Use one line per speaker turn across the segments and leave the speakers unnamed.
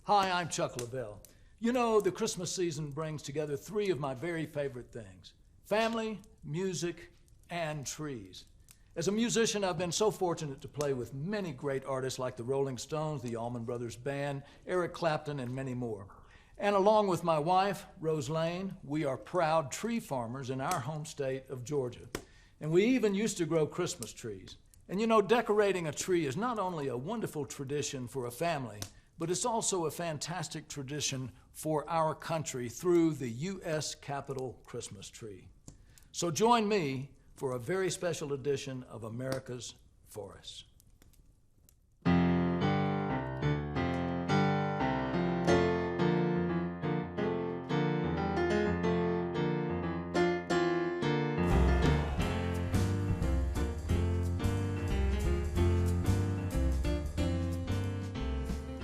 Hi, I'm Chuck Lavelle. You know, the Christmas season brings together three of my very favorite things: family, music, and trees. As a musician, I've been so fortunate to play with many great artists like the Rolling Stones, the Allman Brothers Band, Eric Clapton, and many more. And along with my wife, Rose Lane, we are proud tree farmers in our home state of Georgia. And we even used to grow Christmas trees. And you know, decorating a tree is not only a wonderful tradition for a family, but it's also a fantastic tradition for our country through the U.S. Capitol Christmas tree. So join me for a very special edition of America's Forests.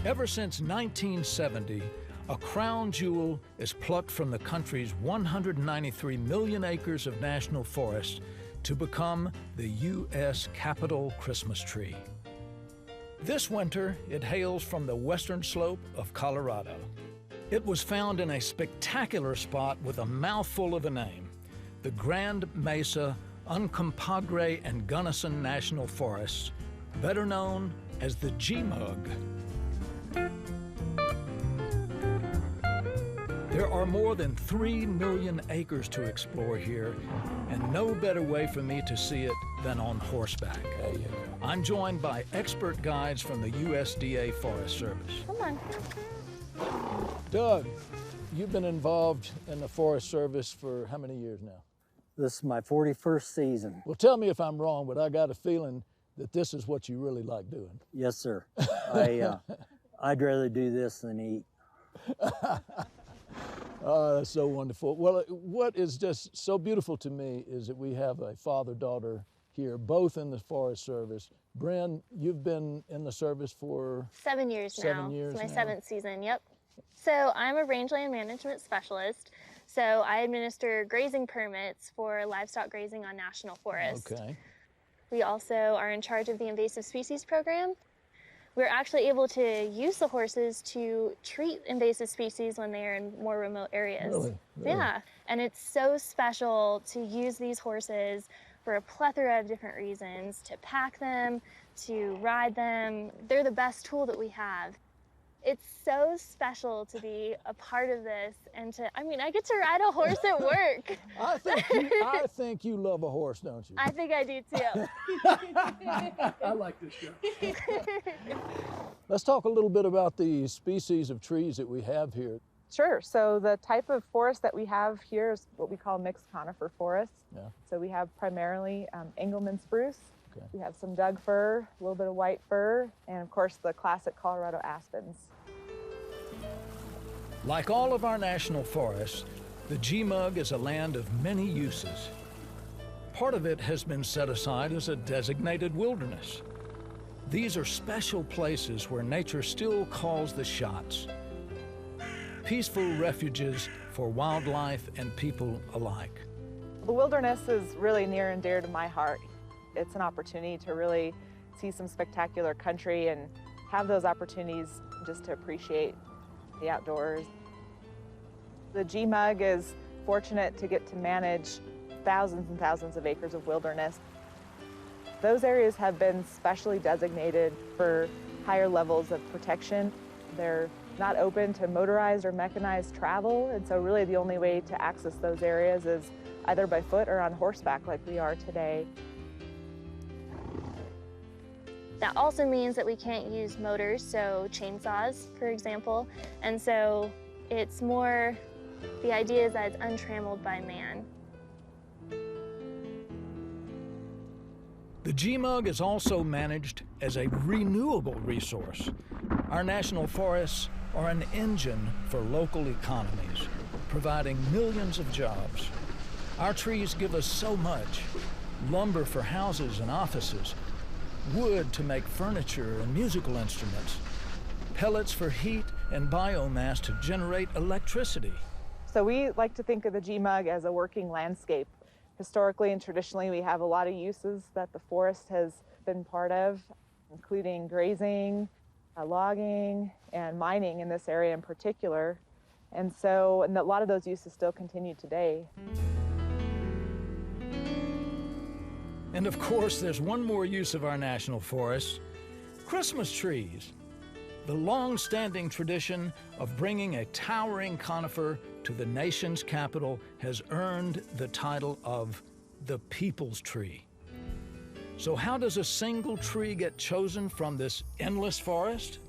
Ever since 1970, a crown jewel is plucked from the country's 193 million acres of national forest to become the U.S. Capitol Christmas tree. This winter, it hails from the western slope of Colorado. It was found in a spectacular spot with a mouthful of a name, the Grand Mesa, Uncompahgre, and Gunnison National Forests, better known as the G-Mug. There are more than 3 million acres to explore here, and no better way for me to see it than on horseback. I'm joined by expert guides from the USDA Forest Service.
Come on.
Doug, you've been involved in the Forest Service for how many years now?
This is my 41st season.
Well, tell me if I'm wrong, but I got a feeling that this is what you really like doing.
Yes, sir. I'd rather do this than eat.
Oh, that's so wonderful. Well, what is just so beautiful to me is that we have a father-daughter here, both in the Forest Service. Bryn, you've been in the service for
7 years now.
7 years
It's my
now.
seventh season, yep. So I'm a rangeland management specialist. So I administer grazing permits for livestock grazing on national forests.
Okay.
We also are in charge of the invasive species program. We're actually able to use the horses to treat invasive species when they are in more remote areas.
Really?
Yeah, and it's so special to use these horses for a plethora of different reasons, to pack them, to ride them. They're the best tool that we have. It's so special to be a part of this and I get to ride a horse at work.
I think you love a horse, don't you?
I think I do too.
I like this show. Let's talk a little bit about the species of trees that we have here.
Sure. So the type of forest that we have here is what we call mixed conifer forest.
Yeah.
So we have primarily Engelmann spruce.
Okay.
We have some Doug fir, a little bit of white fir, and of course the classic Colorado aspens.
Like all of our national forests, the G-Mug is a land of many uses. Part of it has been set aside as a designated wilderness. These are special places where nature still calls the shots. Peaceful refuges for wildlife and people alike.
The wilderness is really near and dear to my heart. It's an opportunity to really see some spectacular country and have those opportunities just to appreciate the outdoors. The G-Mug is fortunate to get to manage thousands and thousands of acres of wilderness. Those areas have been specially designated for higher levels of protection. They're not open to motorized or mechanized travel, and so really the only way to access those areas is either by foot or on horseback like we are today.
That also means that we can't use motors, so chainsaws, for example. And so it's more, the idea is that it's untrammeled by man.
The G-Mug is also managed as a renewable resource. Our national forests are an engine for local economies, providing millions of jobs. Our trees give us so much: lumber for houses and offices, wood to make furniture and musical instruments, pellets for heat, and biomass to generate electricity.
So we like to think of the G-Mug as a working landscape. Historically and traditionally, we have a lot of uses that the forest has been part of, including grazing, logging and mining in this area in particular. And a lot of those uses still continue today.
And of course, there's one more use of our national forests: Christmas trees. The long-standing tradition of bringing a towering conifer to the nation's capital has earned the title of the People's Tree. So how does a single tree get chosen from this endless forest?